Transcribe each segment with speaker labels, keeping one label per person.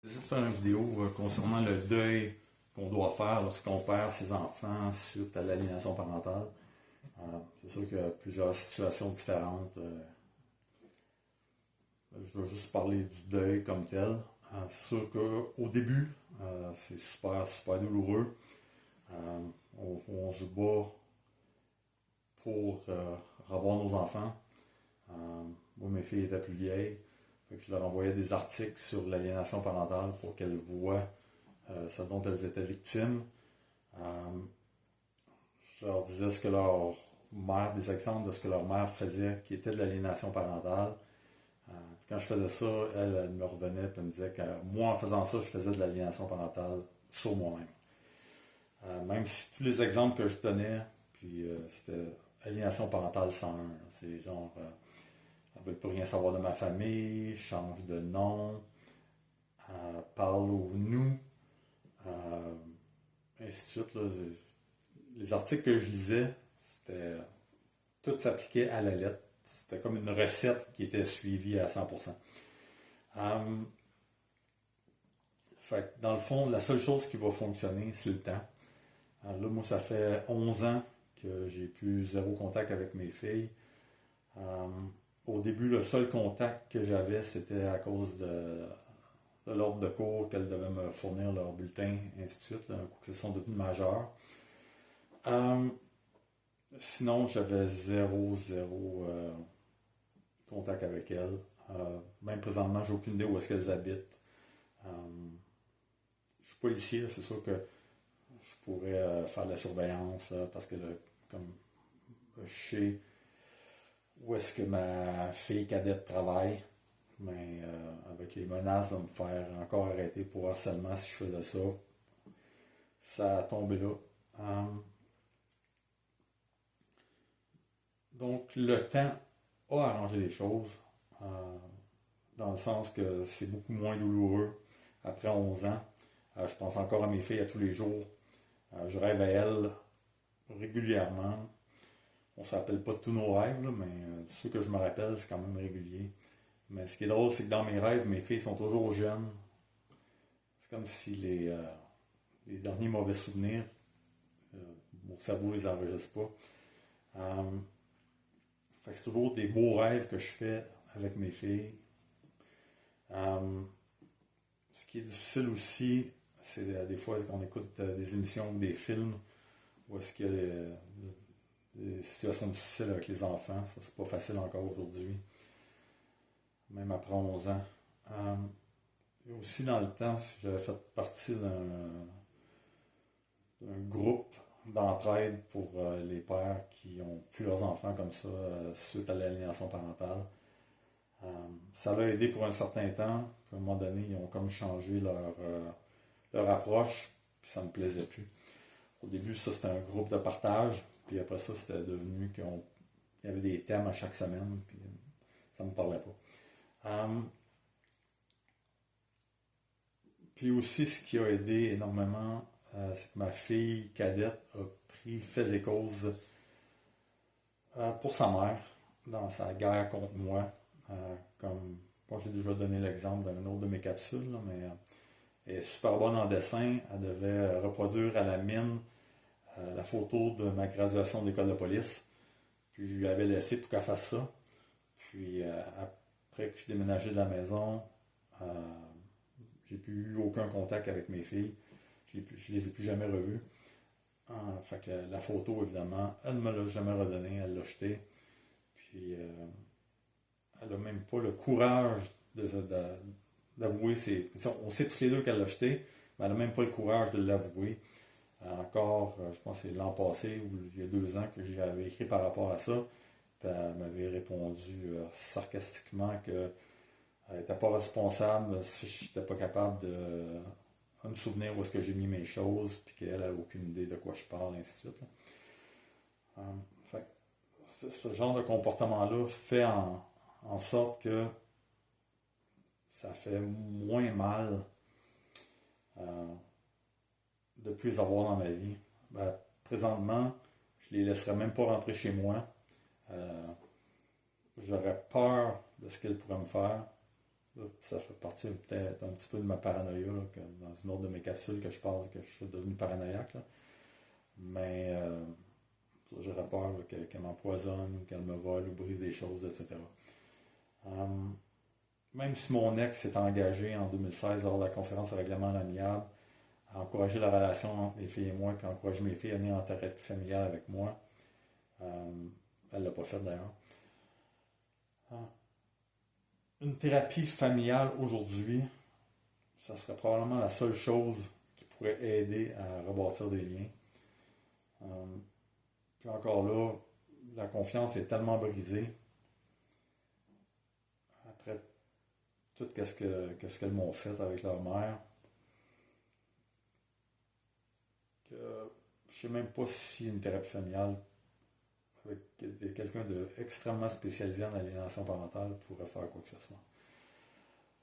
Speaker 1: J'ai décidé de faire une vidéo concernant le deuil qu'on doit faire lorsqu'on perd ses enfants suite à l'aliénation parentale. C'est sûr qu'il y a plusieurs situations différentes. Je vais juste parler du deuil comme tel. C'est sûr qu'au début, c'est super, super douloureux. On se bat pour revoir nos enfants. Moi, mes filles étaient plus vieilles. Fait que je leur envoyais des articles sur l'aliénation parentale pour qu'elles voient ce dont elles étaient victimes. Euh, je leur disais ce que leur mère, des exemples de ce que leur mère faisait qui était de l'aliénation parentale. Quand je faisais ça, elle me revenait et me disait que moi, en faisant ça, je faisais de l'aliénation parentale sur moi-même. Même si tous les exemples que je donnais, puis c'était aliénation parentale 101. C'est genre, elle ne veut plus rien savoir de ma famille, change de nom, parle au nous, euh, ainsi de suite. Là. Les articles que je lisais, c'était tout s'appliquait à la lettre. C'était comme une recette qui était suivie à 100%. Fait que dans le fond, la seule chose qui va fonctionner, c'est le temps. Alors là, moi, ça fait 11 ans que j'ai plus zéro contact avec mes filles. Euh, Au début, le seul contact que j'avais, c'était à cause de l'ordre de cours qu'elles devaient me fournir leur bulletin, ainsi de suite, là, un coup qu'elles sont devenues majeures. Euh, Sinon, j'avais zéro contact avec elles. Même présentement, j'ai aucune idée où est-ce qu'elles habitent. Euh, je suis policier, c'est sûr que je pourrais faire de la surveillance là, parce que là, comme je sais où est-ce que ma fille cadette travaille, mais avec les menaces de me faire encore arrêter pour harcèlement si je faisais ça, ça a tombé là. Donc le temps a arrangé les choses, euh, dans le sens que c'est beaucoup moins douloureux après 11 ans. Je pense encore à mes filles à tous les jours. Je rêve à elles régulièrement. On ne s'appelle pas tous nos rêves, là, mais ceux que je me rappelle, c'est quand même régulier. Mais ce qui est drôle, c'est que dans mes rêves, mes filles sont toujours jeunes. C'est comme si les derniers mauvais souvenirs, euh, mon cerveau les enregistre pas. Euh, Fait que c'est toujours des beaux rêves que je fais avec mes filles. Euh, Ce qui est difficile aussi, c'est des fois qu'on écoute des émissions ou des films où est-ce qu'il y a des situations difficiles avec les enfants. Ça, c'est pas facile encore aujourd'hui, même après 11 ans. Euh, et aussi dans le temps, j'avais fait partie d'un groupe d'entraide pour les pères qui ont plus leurs enfants comme ça suite à l'aliénation parentale. Euh, Ça l'a aidé pour un certain temps. Puis à un moment donné, ils ont comme changé leur approche, puis ça me plaisait plus. Au début, ça c'était un groupe de partage, puis après ça, c'était devenu qu'il y avait des thèmes à chaque semaine, puis ça me parlait pas. Puis aussi, ce qui a aidé énormément, c'est que ma fille cadette a pris fait et cause pour sa mère dans sa guerre contre moi. Comme moi, j'ai déjà donné l'exemple d'un autre de mes capsules, là, mais elle est super bonne en dessin. Elle devait reproduire à la mine la photo de ma graduation d'école de police. Puis je lui avais laissé pour qu'elle fasse ça. Puis après que je déménageais de la maison, euh, j'ai plus eu aucun contact avec mes filles. Je les ai plus jamais revues. Fait que la photo, évidemment, elle ne me l'a jamais redonnée, elle l'a jetée. Puis elle n'a même pas le courage d'avouer ses. On sait tous les deux qu'elle l'a jeté, mais elle n'a même pas le courage de l'avouer. Encore, je pense que c'est l'an passé ou il y a 2 ans que j'avais écrit par rapport à ça. Puis elle m'avait répondu sarcastiquement qu'elle n'était pas responsable si je n'étais pas capable de me souvenir où est-ce que j'ai mis mes choses, puis qu'elle n'a aucune idée de quoi je parle, ainsi de suite. Fait que ce genre de comportement-là fait en sorte que ça fait moins mal euh, de plus les avoir dans ma vie. Ben, présentement, je les laisserais même pas rentrer chez moi. Euh, J'aurais peur de ce qu'elles pourraient me faire. Là, ça fait partie peut-être un petit peu de ma paranoïa, là, que dans une autre de mes capsules que je parle que je suis devenu paranoïaque. Là. Mais j'aurais peur là, qu'elle m'empoisonne, qu'elle me vole ou brise des choses, etc. Hum, Même si mon ex s'est engagé en 2016 lors de la conférence de règlement à l'amiable à encourager la relation entre mes filles et moi, puis à encourager mes filles à venir en thérapie familiale avec moi, elle ne l'a pas fait d'ailleurs. Hein. Une thérapie familiale aujourd'hui, ça serait probablement la seule chose qui pourrait aider à rebâtir des liens. Euh, Puis encore là, la confiance est tellement brisée après tout qu'est-ce qu'elles m'ont fait avec leur mère que je ne sais même pas si une thérapie familiale avec quelqu'un d'extrêmement spécialisé en aliénation parentale pourrait faire quoi que ce soit.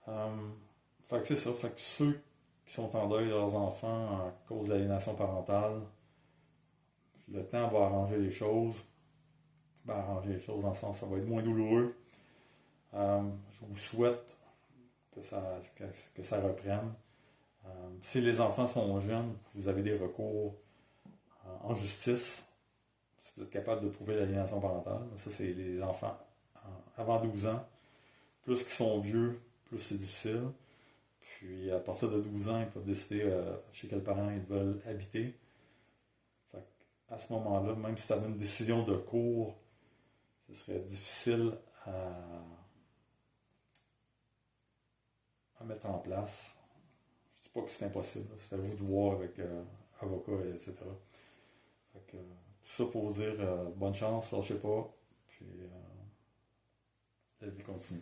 Speaker 1: Euh, Fait que c'est ça. Fait que ceux qui sont en deuil de leurs enfants à cause de l'aliénation parentale, le temps va arranger les choses. Ben, arranger les choses dans le sens ça va être moins douloureux. Je vous souhaite que ça reprenne. Si les enfants sont jeunes, vous avez des recours en justice. Si vous êtes capable de trouver l'aliénation parentale, ça c'est les enfants avant 12 ans. Plus qu'ils sont vieux, plus c'est difficile. Puis à partir de 12 ans, ils peuvent décider chez quels parents ils veulent habiter. Fait à ce moment-là, même si ça avait une décision de cours, ce serait difficile à mettre en place. Je ne dis pas que c'est impossible, c'est à vous de voir avec avocat, etc. Fait que, tout ça pour vous dire bonne chance, lâchez pas, puis la vie continue.